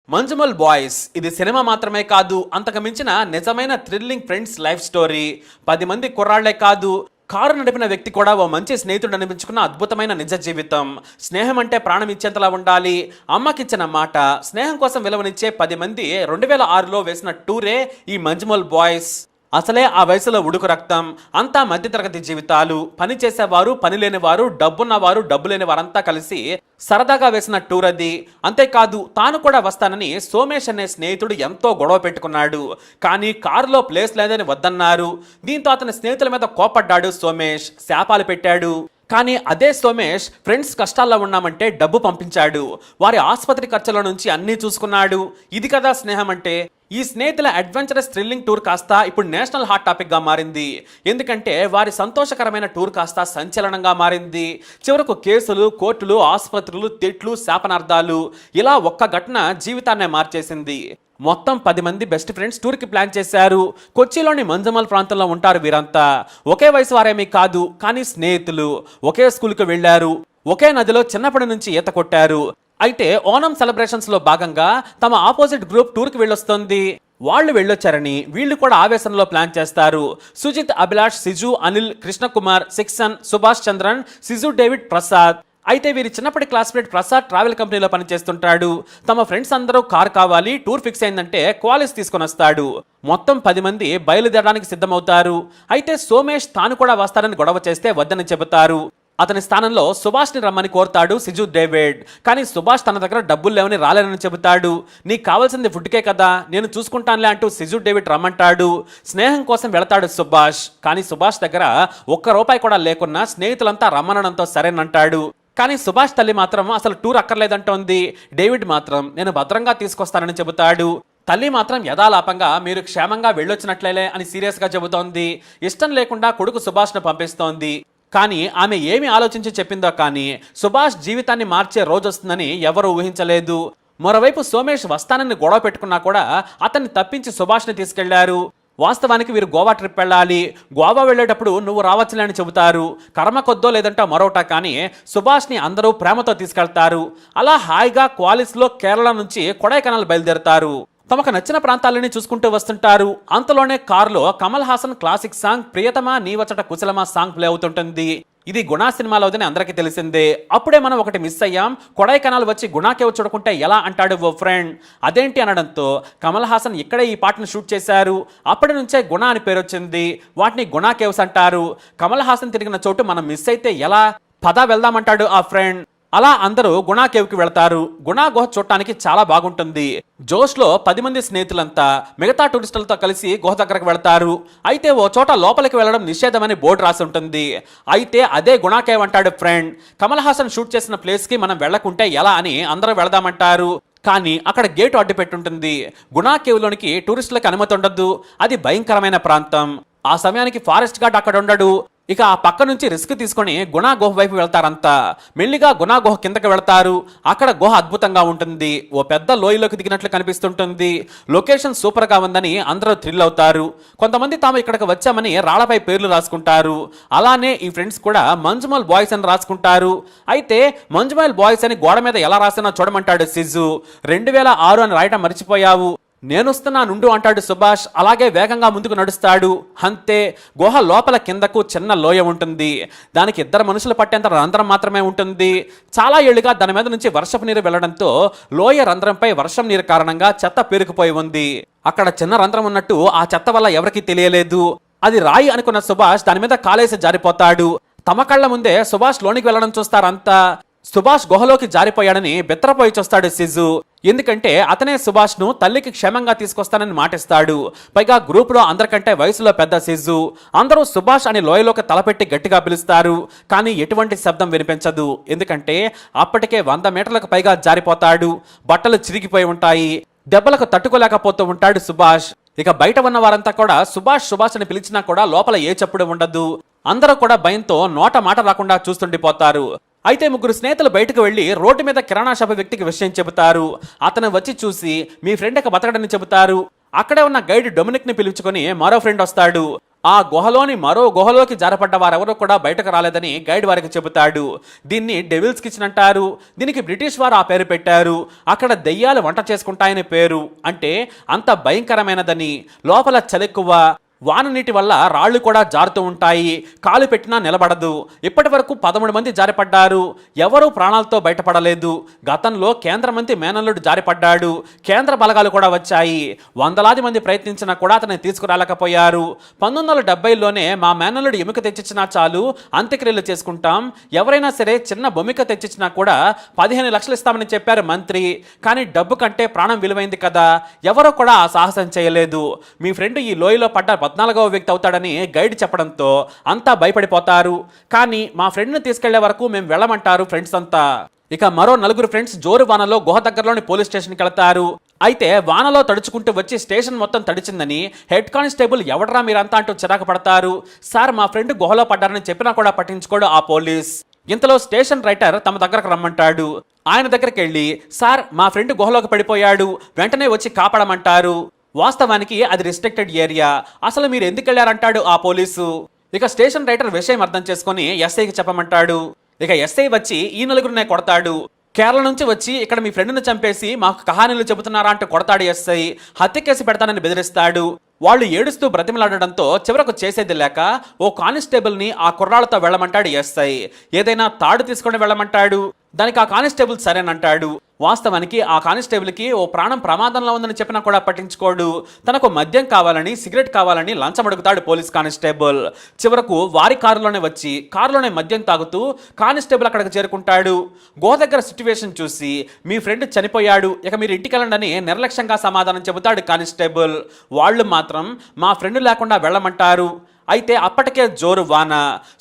Manjummel boys ఇది cinema మాత్రమే కాదు, అంతకు మించిన నిజమైన థ్రిల్లింగ్ ఫ్రెండ్స్ లైఫ్ స్టోరీ. 10 మంది కుర్రాళ్లే కాదు, కారు నడిపిన వ్యక్తి కూడా ఓ మంచి స్నేహితుడు అనిపించుకున్న అద్భుతమైన నిజ జీవితం. స్నేహం అంటే ప్రాణం ఇచ్చేంతలా ఉండాలి. అమ్మకిచ్చిన మాట, స్నేహం కోసం విలువనిచ్చే 10 మంది 2006లో వేసిన టూరే ఈ మంజుమల్ బాయ్స్. అసలే ఆ వయసులో ఉడుకు రక్తం, అంతా మధ్యతరగతి జీవితాలు. పని చేసేవారు, పని లేనివారు, డబ్బున్నవారు, డబ్బు లేని వారంతా కలిసి సరదాగా వేసిన టూర్ అది. అంతేకాదు తాను కూడా వస్తానని సోమేష్ అనే స్నేహితుడు ఎంతో గొడవ పెట్టుకున్నాడు. కానీ కారులో ప్లేస్ లేదని వద్దన్నారు. దీంతో అతని స్నేహితుల మీద కోపడ్డాడు సోమేష్, శాపాలు పెట్టాడు. కానీ అదే సోమేష్ ఫ్రెండ్స్ కష్టాల్లో ఉన్నామంటే డబ్బు పంపించాడు. వారి ఆసుపత్రి ఖర్చుల నుంచి అన్నీ చూసుకున్నాడు. ఇది కదా స్నేహం అంటే. ఈ స్నేహితుల అడ్వెంచరస్ థ్రిల్లింగ్ టూర్ కాస్త ఇప్పుడు నేషనల్ హాట్ టాపిక్ గా మారింది. ఎందుకంటే వారి సంతోషకరమైన టూర్ కాస్త సంచలనంగా మారింది. చివరకు కేసులు, కోర్టులు, ఆసుపత్రులు, తిట్లు, శాపనార్థాలు, ఇలా ఒక్క ఘటన జీవితాన్నే మార్చేసింది. మొత్తం 10 మంది బెస్ట్ ఫ్రెండ్స్ టూర్కి ప్లాన్ చేశారు. కొచ్చిలోని మంజమల్ ప్రాంతంలో ఉంటారు వీరంతా. ఒకే వయసు వారేమీ కాదు, కానీ స్నేహితులు. ఒకే స్కూల్కి వెళ్లారు, ఒకే నదిలో చిన్నప్పటి నుంచి ఈత కొట్టారు. అయితే ఓనం సెలబ్రేషన్స్ లో భాగంగా తమ ఆపోజిట్ గ్రూప్ టూర్కి వెళ్ళొస్తుంది. వాళ్ళు వెళ్ళొచ్చారని వీళ్ళు కూడా ఆవేశంలో ప్లాన్ చేస్తారు. సుజిత్, అభిలాష్, సిజు, అనిల్, కృష్ణకుమార్, సిక్సన్, సుభాష్ చంద్రన్, సిజు, డేవిడ్, ప్రసాద్. అయితే వీరి చిన్నప్పటి క్లాస్మేట్ ప్రసాద్ ట్రావెల్ కంపెనీలో పనిచేస్తుంటాడు. తమ ఫ్రెండ్స్ అందరూ కార్ కావాలి, టూర్ ఫిక్స్ అయిందంటే క్వాలిస్ తీసుకొని వస్తాడు. మొత్తం 10 మంది బయలుదేరడానికి సిద్ధమవుతారు. అయితే సోమేష్ తాను కూడా వస్తాడని గొడవ చేస్తే వద్దని చెబుతారు. అతని స్థానంలో సుభాష్ని రమ్మని కోరుతాడు సిజు, డేవిడ్. కానీ సుభాష్ తన దగ్గర డబ్బులు లేవని రాలేనని చెబుతాడు. నీకు కావాల్సింది ఫుడ్కే కదా, నేను చూసుకుంటానులే అంటూ సిజు, డేవిడ్ రమ్మంటాడు. స్నేహం కోసం వెళతాడు సుభాష్. కానీ సుభాష్ దగ్గర ₹1 కూడా లేకున్నా స్నేహితులంతా రమ్మనడంతో సరేనంటాడు. కానీ సుభాష్ తల్లి మాత్రం అసలు టూర్ అక్కర్లేదంటోంది. డేవిడ్ మాత్రం నేను భద్రంగా తీసుకొస్తానని చెబుతాడు. తల్లి మాత్రం యథాలాపంగా మీరు క్షేమంగా వెళ్ళొచ్చినట్లేలే అని సీరియస్గా చెబుతోంది. ఇష్టం లేకుండా కొడుకు సుభాష్ను పంపిస్తోంది. కానీ ఆమె ఏమి ఆలోచించి చెప్పిందో కానీ సుభాష్ జీవితాన్ని మార్చే రోజు వస్తుందని ఎవరూ ఊహించలేదు. మరోవైపు సోమేష్ వస్తానని గొడవ పెట్టుకున్నా కూడా అతన్ని తప్పించి సుభాష్ని తీసుకెళ్లారు. వాస్తవానికి వీరు గోవా ట్రిప్ వెళ్ళాలి. గోవా వెళ్ళేటప్పుడు నువ్వు రావచ్చులే అని చెబుతారు. కర్మ కొద్దో లేదంటే మరోట, కానీ సుభాష్ని అందరూ ప్రేమతో తీసుకెళ్తారు. అలా హాయిగా క్వాలిస్లో కేరళ నుంచి కొడైకెనాల్ బయలుదేరుతారు. తమకు నచ్చిన ప్రాంతాలని చూసుకుంటూ వస్తుంటారు. అంతలోనే కారులో కమల్ హాసన్ క్లాసిక్ సాంగ్ ప్రియతమా నీవచట కుశలమా సాంగ్ ప్లే అవుతుంటుంది. ఇది గుణా సినిమాలోదని అందరికీ తెలిసిందే. అప్పుడే మనం ఒకటి మిస్ అయ్యాం, కొడైకెనాల్ వచ్చి గుణాకేవ్ చూడకుంటే ఎలా అంటాడు ఓ ఫ్రెండ్. అదేంటి అనడంతో కమల్ హాసన్ ఇక్కడే ఈ పాటను షూట్ చేశారు. అప్పటి నుంచే గుణ అని పేరు వచ్చింది. వాటిని గుణాకేవ్స్ అంటారు. కమల్ హాసన్ తిరిగిన చోటు మనం మిస్ అయితే ఎలా, పద వెళ్దామంటాడు ఆ ఫ్రెండ్. అలా అందరూ గుణా కేవ్కి వెళతారు. గుణా గుహ చూడటానికి చాలా బాగుంటుంది. జోష్లో 10 మంది స్నేహితులంతా మిగతా టూరిస్టులతో కలిసి గుహ దగ్గరకు వెళతారు. అయితే ఓ చోట లోపలికి వెళ్ళడం నిషేధమని బోర్డు రాసి ఉంటుంది. అయితే అదే గుణా కేవ్ అంటాడు ఫ్రెండ్. కమల్ హాసన్ షూట్ చేసిన ప్లేస్కి మనం వెళ్లకుంటే ఎలా అని అందరూ వెళదామంటారు. కానీ అక్కడ గేటు అడ్డు పెట్టుంటుంది. గుణా కేవ్లోనికి టూరిస్టులకు అనుమతి ఉండదు. అది భయంకరమైన ప్రాంతం. ఆ సమయానికి ఫారెస్ట్ గార్డ్ అక్కడ ఉండడు. ఇక ఆ పక్క నుంచి రిస్క్ తీసుకొని గుణా గుహ వైపు వెళ్తారంతా. మెల్లిగా గుణా గుహ కిందకి వెళ్తారు. అక్కడ గుహ అద్భుతంగా ఉంటుంది. ఓ పెద్ద లోయలోకి దిగినట్లు కనిపిస్తుంటుంది. లొకేషన్ సూపర్ గా ఉందని అందరూ థ్రిల్ అవుతారు. కొంతమంది తాము ఇక్కడికి వచ్చామని రాళ్లపై పేర్లు రాసుకుంటారు. అలానే ఈ ఫ్రెండ్స్ కూడా మంజుమల్ బాయ్స్ అని రాసుకుంటారు. అయితే మంజుమల్ బాయ్స్ అని గోడ మీద ఎలా రాసినా చూడమంటాడు సిజు. 2006 అని రాయటం మర్చిపోయావు, నేనొస్తున్నా నుండు అంటాడు సుభాష్. అలాగే వేగంగా ముందుకు నడుస్తాడు. అంతే, గుహ లోపల కిందకు చిన్న లోయ ఉంటుంది. దానికి 2 మనుషులు పట్టేంత రంధ్రం మాత్రమే ఉంటుంది. చాలా ఏళ్లుగా దాని మీద నుంచి వర్షపు నీరు వెళ్లడంతో లోయ రంధ్రంపై వర్షం నీరు కారణంగా చెత్త పేరుకుపోయి ఉంది. అక్కడ చిన్న రంధ్రం ఉన్నట్టు ఆ చెత్త వల్ల ఎవరికీ తెలియలేదు. అది రాయి అనుకున్న సుభాష్ దాని మీద కాలేసి జారిపోతాడు. తమ కళ్ళ ముందే సుభాష్ లోనికి వెళ్లడం చూస్తారంతా. సుభాష్ గుహలోకి జారిపోయాడని బెత్తరపోయి చూస్తాడు సిజు. ఎందుకంటే అతనే సుభాష్ ను తల్లికి క్షేమంగా తీసుకొస్తానని మాటిస్తాడు. పైగా గ్రూప్ లో అందరికంటే వయసులో పెద్ద సిజు. అందరూ సుభాష్ అని లోయలోకి తలపెట్టి గట్టిగా పిలుస్తారు. కానీ ఎటువంటి శబ్దం వినిపించదు. ఎందుకంటే అప్పటికే 100 మీటర్లకు పైగా జారిపోతాడు. బట్టలు చిరిగిపోయి ఉంటాయి. దెబ్బలకు తట్టుకోలేకపోతూ ఉంటాడు సుభాష్. ఇక బయట ఉన్న వారంతా కూడా సుభాష్ సుభాష్ అని పిలిచినా కూడా లోపల ఏ చప్పుడు ఉండదు. అందరూ కూడా భయంతో నోట మాట రాకుండా చూస్తుండిపోతారు. అయితే 3 స్నేహితులు బయటకు వెళ్లి రోడ్డు మీద కిరాణా షాపు వ్యక్తికి విషయం చెబుతారు. అతను వచ్చి చూసి మీ ఫ్రెండ్ బతకడని చెబుతారు. అక్కడే ఉన్న గైడ్ డొమినిక్ ని పిలుచుకొని మరో ఫ్రెండ్ వస్తాడు. ఆ గుహలోని మరో గుహలోకి జారపడ్డ వారెవరూ కూడా బయటకు రాలేదని గైడ్ వారికి చెబుతాడు. దీన్ని డెవిల్స్ కిచెన్ అంటారు. దీనికి బ్రిటిష్ వారు ఆ పేరు పెట్టారు. అక్కడ దెయ్యాలు వంట చేసుకుంటాయని పేరు. అంటే అంత భయంకరమైనదని. లోపల చలెక్కువ, వాన నీటి వల్ల రాళ్లు కూడా జారుతూ ఉంటాయి. కాలు పెట్టినా నిలబడదు. ఇప్పటి వరకు 13 మంది జారిపడ్డారు. ఎవరూ ప్రాణాలతో బయటపడలేదు. గతంలో కేంద్ర మంత్రి మేనల్లుడు జారిపడ్డాడు. కేంద్ర బలగాలు కూడా వచ్చాయి. వందలాది మంది ప్రయత్నించినా కూడా అతన్ని తీసుకురాలేకపోయారు. 1970లోనే మా మేనల్లుడు ఎముక తెచ్చిచ్చినా చాలు, అంత్యక్రియలు చేసుకుంటాం. ఎవరైనా సరే చిన్న బొమ్మిక తెచ్చిచ్చినా కూడా 15 లక్షలు ఇస్తామని చెప్పారు మంత్రి. కానీ డబ్బు కంటే ప్రాణం విలువైంది కదా. ఎవరో కూడా ఆ సాహసం చేయలేదు. మీ ఫ్రెండ్ ఈ లోయలో పడ్డ 14వ వ్యక్తి అవుతాడని గైడ్ చెప్పడంతో అంతా భయపడిపోతారు. కానీ మా ఫ్రెండ్ని తీసుకెళ్లే వరకు మేము వెళ్ళమంటారు ఫ్రెండ్స్ అంతా. ఇక మరో 4 ఫ్రెండ్స్ జోరు వానలో గుహ దగ్గరలోని పోలీస్ స్టేషన్కి వెళ్తారు. అయితే వానలో తడుచుకుంటూ వచ్చి స్టేషన్ మొత్తం తడిచిందని హెడ్ కానిస్టేబుల్ ఎవడరా మీరంతా అంటూ చిరాకు పడతారు. సార్ మా ఫ్రెండ్ గుహలో పడ్డారని చెప్పినా కూడా పట్టించుకోడు ఆ పోలీస్. ఇంతలో స్టేషన్ రైటర్ తమ దగ్గరకు రమ్మంటాడు. ఆయన దగ్గరికి వెళ్ళి సార్ మా ఫ్రెండ్ గుహలోకి పడిపోయాడు, వెంటనే వచ్చి కాపాడమంటారు. వాస్తవానికి అది రిస్ట్రిక్టెడ్ ఏరియా. అసలు మీరు ఎందుకు వెళ్ళారంటాడు ఆ పోలీసు. ఇక స్టేషన్ రైటర్ విషయం అర్థం చేసుకుని ఎస్ఐకి చెప్పమంటాడు. ఇక ఎస్ఐ వచ్చి ఈ 4గురినే కొడతాడు. కేరళ నుంచి వచ్చి ఇక్కడ మీ ఫ్రెండ్ని చంపేసి మాకు కహానీలు చెబుతున్నారా అంటూ కొడతాడు ఎస్ఐ. హత్య కేసు పెడతానని బెదిరిస్తాడు. వాళ్ళు ఏడుస్తూ బ్రతిమలాడడంతో చివరకు చేసేది లేక ఓ కానిస్టేబుల్ని ఆ కుర్రాళ్లతో వెళ్ళమంటాడు ఎస్ఐ. ఏదైనా తాడు తీసుకొని వెళ్ళమంటాడు. దానికి ఆ కానిస్టేబుల్ సరేనంటాడు. వాస్తవానికి ఆ కానిస్టేబుల్కి ఓ ప్రాణం ప్రమాదంలో ఉందని చెప్పినా కూడా పట్టించుకోడు. తనకు మద్యం కావాలని, సిగరెట్ కావాలని లంచం అడుగుతాడు పోలీస్ కానిస్టేబుల్. చివరకు వారి కారులోనే వచ్చి కారులోనే మద్యం తాగుతూ కానిస్టేబుల్ అక్కడికి చేరుకుంటాడు. గో దగ్గర సిచ్యువేషన్ చూసి మీ ఫ్రెండ్ చనిపోయాడు, ఇక మీరు ఇంటికి వెళ్ళండి నిర్లక్ష్యంగా సమాధానం చెబుతాడు కానిస్టేబుల్. వాళ్ళు మాత్రం మా ఫ్రెండ్ లేకుండా వెళ్ళమంటారు. అయితే అప్పటికే జోరు వాన.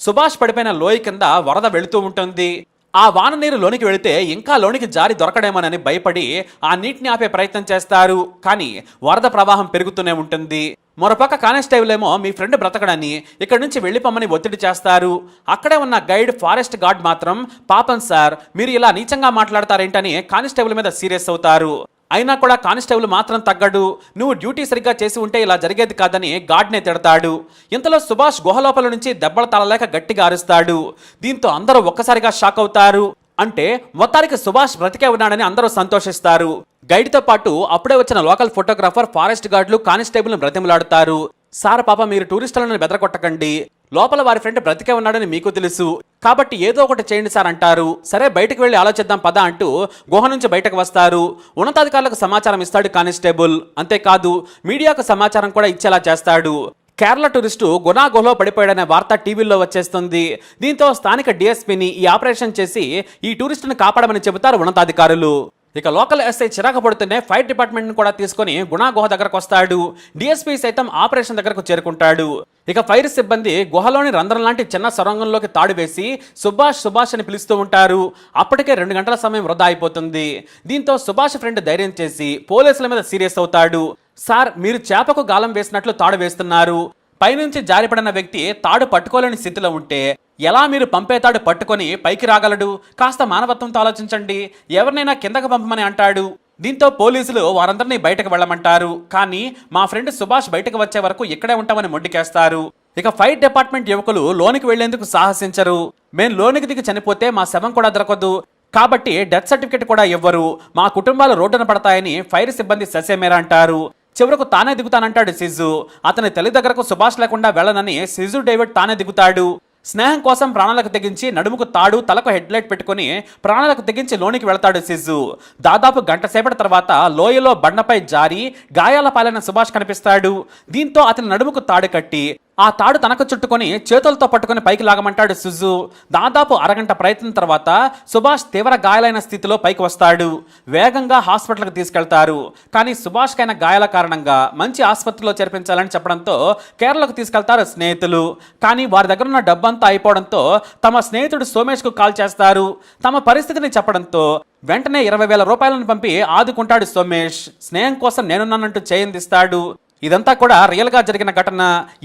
సుభాష్ పడిపోయిన లోయ కింద వరద వెళుతూ ఉంటుంది. ఆ వాన నీరు లోనికి వెళితే ఇంకా లోనికి జారి దొరకడేమోనని భయపడి ఆ నీటిని ఆపే ప్రయత్నం చేస్తారు. కానీ వరద ప్రవాహం పెరుగుతూనే ఉంటుంది. మరోపక్క కానిస్టేబుల్ ఏమో మీ ఫ్రెండ్ బ్రతకడని ఇక్కడి నుంచి వెళ్ళిపోమని ఒత్తిడి చేస్తారు. అక్కడే ఉన్న గైడ్ ఫారెస్ట్ గార్డ్ మాత్రం పాపం సార్ మీరు ఇలా నీచంగా మాట్లాడతారేంటని కానిస్టేబుల్ మీద సీరియస్ అవుతారు. అయినా కూడా కానిస్టేబుల్ మాత్రం తగ్గడు. నువ్వు డ్యూటీ సరిగ్గా చేసి ఉంటే ఇలా జరిగేది కాదని గార్డ్నే తిడతాడు. ఇంతలో సుభాష్ గుహలోపల నుంచి దెబ్బలు తలలేక గట్టిగా అరుస్తాడు. దీంతో అందరూ ఒక్కసారిగా షాక్ అవుతారు. అంటే మొత్తానికి సుభాష్ బ్రతికే ఉన్నాడని అందరూ సంతోషిస్తారు. గైడ్తో పాటు అప్పుడే వచ్చిన లోకల్ ఫోటోగ్రాఫర్, ఫారెస్ట్ గార్డులు కానిస్టేబుల్ని బ్రతిమలాడుతారు. సార్ పాప మీరు టూరిస్టులను బెదరగొట్టకండి, లోపల వారి ఫ్రెండ్ బ్రతికే ఉన్నాడని మీకు తెలుసు కాబట్టి ఏదో ఒకటి చేయండి సార్ అంటారు. సరే బయటకు వెళ్ళి ఆలోచిద్దాం పద అంటూ గుహ నుంచి బయటకు వస్తారు. ఉన్నతాధికారులకు సమాచారం ఇస్తాడు కానిస్టేబుల్. అంతేకాదు మీడియాకు సమాచారం కూడా ఇచ్చేలా చేస్తాడు. కేరళ టూరిస్టు గునా గుహలో పడిపోయాడనే వార్త టీవీల్లో వచ్చేస్తుంది. దీంతో స్థానిక డిఎస్పీని ఈ ఆపరేషన్ చేసి ఈ టూరిస్టును కాపాడమని చెబుతారు ఉన్నతాధికారులు. ఇక లోకల్ ఎస్ఐ చిరాకు పడుతూనే ఫైర్ డిపార్ట్మెంట్ కూడా తీసుకొని గుణా గుహ దగ్గరకు వస్తాడు. డిఎస్పీ సైతం ఆపరేషన్ దగ్గరకు చేరుకుంటాడు. ఇక ఫైర్ సిబ్బంది గుహలోని రంధ్రం లాంటి చిన్న సొరంగంలోకి తాడు వేసి సుభాష్ అని పిలుస్తూ ఉంటారు. అప్పటికే 2 గంటల సమయం వృధా అయిపోతుంది. దీంతో సుభాష్ ఫ్రెండ్ ధైర్యం చేసి పోలీసుల మీద సీరియస్ అవుతాడు. సార్ మీరు చేపకు గాలం వేసినట్లు తాడు వేస్తున్నారు. పైనుంచి జారిపడిన వ్యక్తి తాడు పట్టుకోలేని స్థితిలో ఉంటే ఎలా మీరు పంపే తాడు పట్టుకొని పైకి రాగలడు? కాస్త మానవత్వంతో ఆలోచించండి, ఎవరినైనా కిందకు పంపమని అంటాడు. దీంతో పోలీసులు వారందరినీ బయటకు వెళ్ళమంటారు. కానీ మా ఫ్రెండ్ సుభాష్ బయటకు వచ్చే వరకు ఇక్కడే ఉంటామని మొండికేస్తారు. ఇక ఫైర్ డిపార్ట్మెంట్ యువకులు లోనికి వెళ్లేందుకు సాహసించరు. మేం లోనికి దిగి చనిపోతే మా శవం కూడా దొరకదు కాబట్టి డెత్ సర్టిఫికెట్ కూడా ఇవ్వరు, మా కుటుంబాలు రోడ్డున పడతాయని ఫైర్ సిబ్బంది ససేమేరా అంటారు. చివరకు తానే దిగుతానంటాడు సిజు. అతని తల్లి దగ్గరకు సుభాష్ లేకుండా వెళ్ళనని సిజు డేవిడ్ తానే దిగుతాడు. స్నేహం కోసం ప్రాణాలకు తెగించి నడుముకు తాడు, తలకు హెడ్లైట్ పెట్టుకుని ప్రాణాలకు తెగించి లోనికి వెళతాడు సిజు. దాదాపు గంట సేపటి తర్వాత లోయలో బండపై జారి గాయాల పాలైన సుభాష్ కనిపిస్తాడు. దీంతో అతని నడుముకు తాడు కట్టి ఆ తాడు తనకు చుట్టుకొని చేతులతో పట్టుకొని పైకి లాగమంటాడు సిజు. దాదాపు అరగంట ప్రయత్నం తర్వాత సుభాష్ తీవ్ర గాయాలైన స్థితిలో పైకి వస్తాడు. వేగంగా హాస్పిటల్కి తీసుకెళ్తారు. కానీ సుభాష్కైన గాయాల కారణంగా మంచి ఆసుపత్రిలో చేర్పించాలని చెప్పడంతో కేరళకు తీసుకెళ్తారు స్నేహితులు. కానీ వారి దగ్గర ఉన్న డబ్బంతా అయిపోవడంతో తమ స్నేహితుడు సోమేష్కు కాల్ చేస్తారు. తమ పరిస్థితిని చెప్పడంతో వెంటనే 20,000 రూపాయలను పంపి ఆదుకుంటాడు సోమేష్. స్నేహం కోసం నేనున్నానంటూ చేయందిస్తాడు. ఇదంతా కూడా రియల్ గా జరిగిన ఘటన.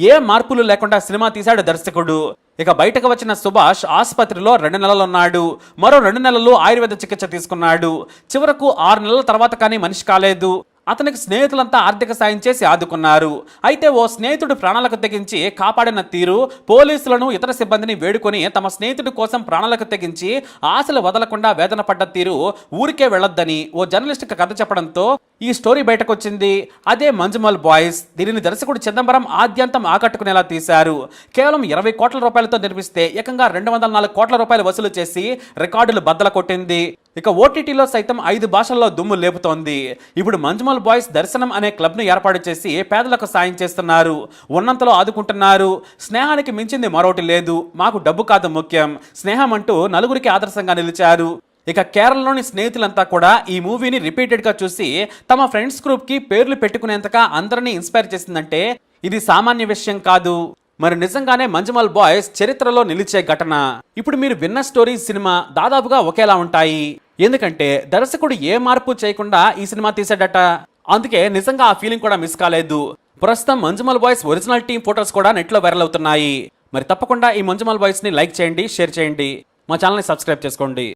ఏ మార్పులు లేకుండా సినిమా తీశాడు దర్శకుడు. ఇక బయటకు వచ్చిన సుభాష్ ఆసుపత్రిలో 2 నెలలు ఉన్నాడు. మరో 2 నెలలు ఆయుర్వేద చికిత్స తీసుకున్నాడు. చివరకు 6 నెలల తర్వాత కానీ మనిషి కాలేదు. అతనికి స్నేహితులంతా ఆర్థిక సాయం చేసి ఆదుకున్నారు. అయితే ఓ స్నేహితుడు ప్రాణాలకు తెగించి కాపాడిన తీరు, పోలీసులను ఇతర సిబ్బందిని వేడుకొని తమ స్నేహితుడి కోసం ప్రాణాలకు తెగించి ఆశలు వదలకుండా వేదన పడ్డ తీరు ఊరికే వెళ్ళొద్దని ఓ జర్నలిస్ట్ కథ చెప్పడంతో ఈ స్టోరీ బయటకు వచ్చింది. అదే మంజుమల్ బాయ్స్. దీనిని దర్శకుడు చిదంబరం ఆద్యంతం ఆకట్టుకునేలా తీశారు. కేవలం 20 కోట్ల రూపాయలతో నిర్మిస్తే ఏకంగా 204 కోట్ల రూపాయలు వసూలు చేసి రికార్డులు బద్దల కొట్టింది. ఇక ఓటీటీలో సైతం 5 భాషల్లో దుమ్ము లేపుతోంది. ఇప్పుడు మంజుమల్ బాయ్స్ దర్శనం అనే క్లబ్ను ఏర్పాటు చేసి పేదలకు సాయం చేస్తున్నారు, ఉన్నంతలో ఆదుకుంటున్నారు. స్నేహానికి మించింది మరొకటి లేదు, మాకు డబ్బు కాదు ముఖ్యం, స్నేహం అంటూ నలుగురికి ఆదర్శంగా నిలిచారు. ఇక కేరళలోని స్నేహితులంతా కూడా ఈ మూవీని రిపీటెడ్గా చూసి తమ ఫ్రెండ్స్ గ్రూప్కి పేర్లు పెట్టుకునేంతగా అందరినీ ఇన్స్పైర్ చేసిందంటే ఇది సామాన్య విషయం కాదు. మరి నిజంగానే మంజుమల్ బాయ్స్ చరిత్రలో నిలిచే ఘటన. ఇప్పుడు మీరు విన్న స్టోరీ సినిమా దాదాపుగా ఒకేలా ఉంటాయి, ఎందుకంటే దర్శకుడు ఏ మార్పు చేయకుండా ఈ సినిమా తీసాడట. అందుకే నిజంగా ఆ ఫీలింగ్ కూడా మిస్ కాలేదు. ప్రస్తుతం Manjummel boys original team photos కూడా నెట్లో వైరల్ అవుతున్నాయి. మరి తప్పకుండా ఈ మంజుమల్ బాయ్స్ ని లైక్ చేయండి, షేర్ చేయండి, మా ఛానల్ని సబ్స్క్రైబ్ చేసుకోండి.